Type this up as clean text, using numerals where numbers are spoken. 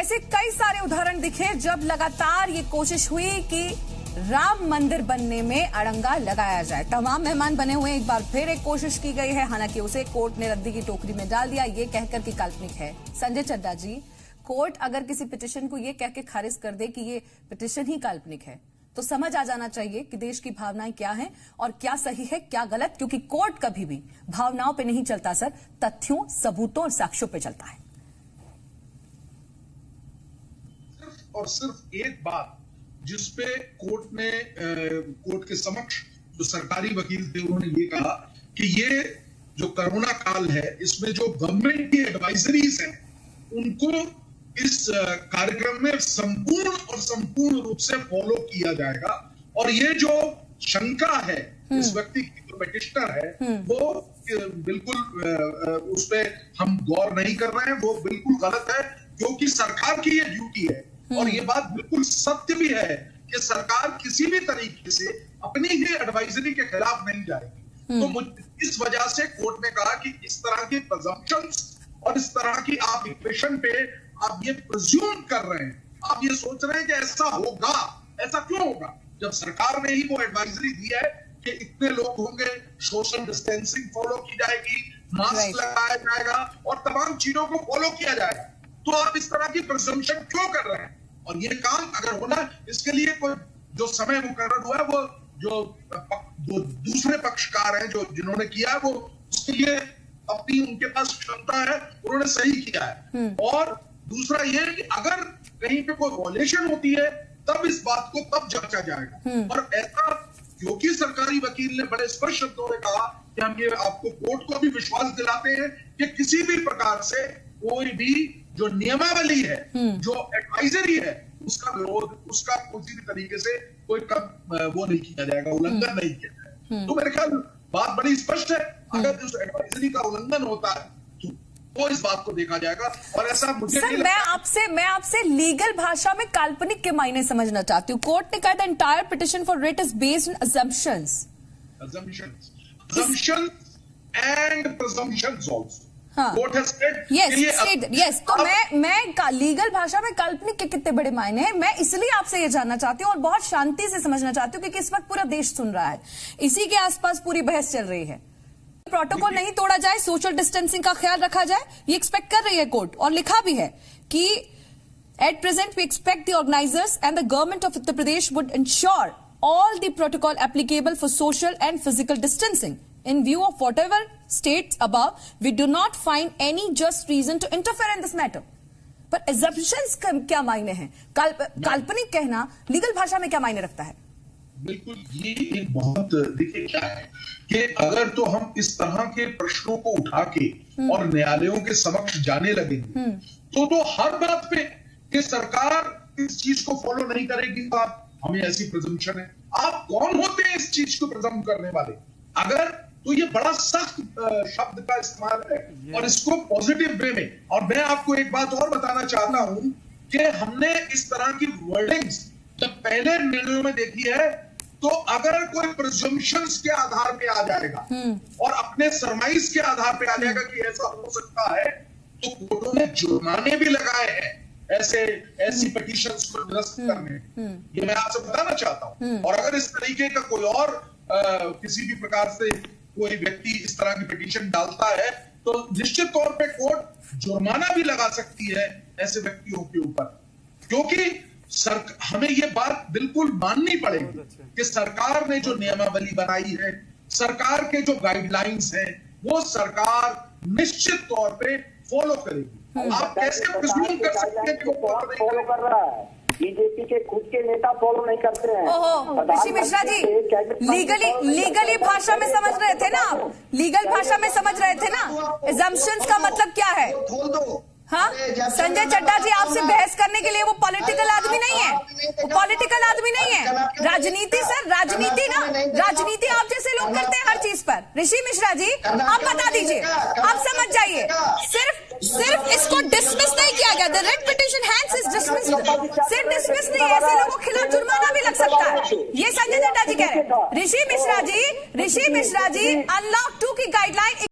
ऐसे कई सारे उदाहरण दिखे जब लगातार ये कोशिश हुई कि राम मंदिर बनने में अड़ंगा लगाया जाए। तमाम मेहमान बने हुए, एक बार फिर एक कोशिश की गई है, हालांकि उसे कोर्ट ने रद्दी की टोकरी में डाल दिया, ये कहकर कि काल्पनिक है। संजय चड्ढा जी, कोर्ट अगर किसी पिटीशन को ये कह के खारिज कर दे कि ये पिटीशन ही काल्पनिक है, तो समझ आ जाना चाहिए कि देश की भावनाएं क्या हैं और क्या सही है क्या गलत, क्योंकि कोर्ट कभी भी भावनाओं पे नहीं चलता सर, तथ्यों, सबूतों और साक्ष्यों पे चलता है। और सिर्फ एक बात जिसपे कोर्ट के समक्ष जो सरकारी वकील थे उन्होंने ये कहा कि ये जो कोरोना काल है इसमें जो गवर्नमेंट की एडवाइजरीज हैं उनको इस कार्यक्रम में संपूर्ण रूप से फॉलो किया जाएगा। और ये जो शंका है इस व्यक्ति की जो पिटिशनर है वो बिल्कुल उस पर हम गौर नहीं कर रहे हैं, वो बिल्कुल गलत है, क्योंकि सरकार की ये ड्यूटी है। और ये बात बिल्कुल सत्य भी है कि सरकार किसी भी तरीके से अपनी ही एडवाइजरी के खिलाफ नहीं जाएगी। तो इस वजह से कोर्ट ने कहा कि इस तरह की प्रेजम्पशंस और इस तरह की आप इक्वेशन पे आप ये प्रिज्यूम कर रहे हैं, आप ये सोच रहे हैं कि ऐसा होगा। ऐसा क्यों होगा जब सरकार ने ही वो एडवाइजरी दी है कि इतने लोग होंगे, सोशल डिस्टेंसिंग फॉलो की जाएगी, मास्क लगाया जाएगा और तमाम चीजों को फॉलो किया जाएगा। तो आप इस तरह की प्रिजम्पशन क्यों कर रहे हैं? और ये काम अगर होना, इसके लिए कोई जो समय मुकर्रर हुआ है, वो जो दूसरे पक्षकार हैं जो जिन्होंने किया है, वो उसके लिए अपनी उनके पास क्षमता है, उन्होंने सही किया है। और दूसरा ये कि अगर कहीं पे कोई वॉयलेशन होती है तब इस बात को तब जांचा जाएगा। और ऐसा क्योंकि सरकारी वकील ने बड़े स्पष्ट शब्दों में कहा कि हम ये आपको कोर्ट को भी विश्वास दिलाते हैं कि किसी भी प्रकार से कोई भी जो नियमावली है, जो एडवाइजरी है, उसका विरोध, उसका किसी भी तरीके से कोई वो नहीं किया जाएगा, उल्लंघन नहीं किया जाएगा। तो मेरे ख्याल बात बड़ी स्पष्ट है, अगर उस एडवाइजरी का उल्लंघन होता है तो इस बात को देखा जाएगा। और ऐसा मुझे सर, मैं आपसे लीगल भाषा में काल्पनिक के मायने समझना चाहती हूँ। कोर्ट ने कहा the entire petition for writ is based on assumptions and presumptions also. Yes. तो मैं लीगल भाषा में काल्पनिक के कितने बड़े मायने हैं, मैं इसलिए आपसे ये जानना चाहती हूँ और बहुत शांति से समझना चाहती हूँ, क्योंकि इस वक्त पूरा देश सुन रहा है, इसी के आसपास पूरी बहस चल रही है। प्रोटोकॉल नहीं तोड़ा जाए, सोशल डिस्टेंसिंग का ख्याल रखा जाए, ये एक्सपेक्ट कर रही है कोर्ट। और लिखा भी है कि at present we expect the organisers and the government of Uttar Pradesh would ensure all the protocol applicable for social and physical distancing. In view of whatever states above, we do not find any just reason to interfere in this matter. पर assumptions का क्या मायने हैं? काल्पनिक कहना legal भाषा में क्या मायने रखता है? बिल्कुल, ये एक बहुत देखिए क्या है कि अगर तो हम इस तरह के प्रश्नों को उठा के और न्यायालयों के समक्ष जाने लगेंगे तो हर बात पे कि सरकार इस चीज को फॉलो नहीं करेगी तो आप हमें ऐसी प्रिजम्पशन है। आप कौन होते हैं इस चीज को प्रिजम्प करने वाले? अगर तो ये बड़ा सख्त शब्द का इस्तेमाल है और इसको पॉजिटिव वे में। और मैं आपको एक बात और बताना चाहता हूं कि हमने इस तरह की वर्डिंग्स जब पहले निर्णयों में देखी है, तो अगर कोई प्रिजम्पशंस के आधार पे आ जाएगा और अपने सरमाइज के आधार पे आ जाएगा कि ऐसा हो सकता है, तो कोर्टों ने जुर्माने भी लगाए हैं ऐसी पिटीशंस को निरस्त करने। ये मैं आपसे बताना चाहता हूं। और अगर इस तरीके का कोई और किसी भी प्रकार से कोई व्यक्ति इस तरह की पिटीशन डालता है तो निश्चित तौर पे कोर्ट जुर्माना भी लगा सकती है ऐसे व्यक्तियों के ऊपर, क्योंकि हमें ये बात बिल्कुल माननी पड़ेगी कि सरकार ने जो नियमावली बनाई है, सरकार के जो गाइडलाइंस हैं, वो सरकार निश्चित तौर पे फॉलो करेगी। आप कैसे प्रिज्यूम कर सकते हैं कि वो फॉलो कर रहा है? बीजेपी के खुद के नेता फॉलो नहीं करते हैं। ओहो, ऋषि मिश्रा जी, लीगली भाषा में समझ रहे थे ना आप? लीगल भाषा में समझ रहे थे ना? assumptions का मतलब क्या है? हाँ, संजय चड्ढा जी, आपसे बहस करने के लिए वो पॉलिटिकल आदमी नहीं है, वो पॉलिटिकल आदमी नहीं है। राजनीति सर, राजनीति ना, राजनीति आप जैसे लोग करते हैं हर चीज पर। ऋषि मिश्रा जी, आप बता दीजिए, आप समझ जाइए, सिर्फ इसको डिसमिस नहीं किया गया, the writ petition hands is dismissed, सिर्फ डिसमिस नहीं, ऐसे लोगों के खिलाफ जुर्माना भी लग सकता है, ये संजय चड्ढा जी कह रहे हैं। ऋषि मिश्रा जी, अनलॉक 2 की गाइडलाइन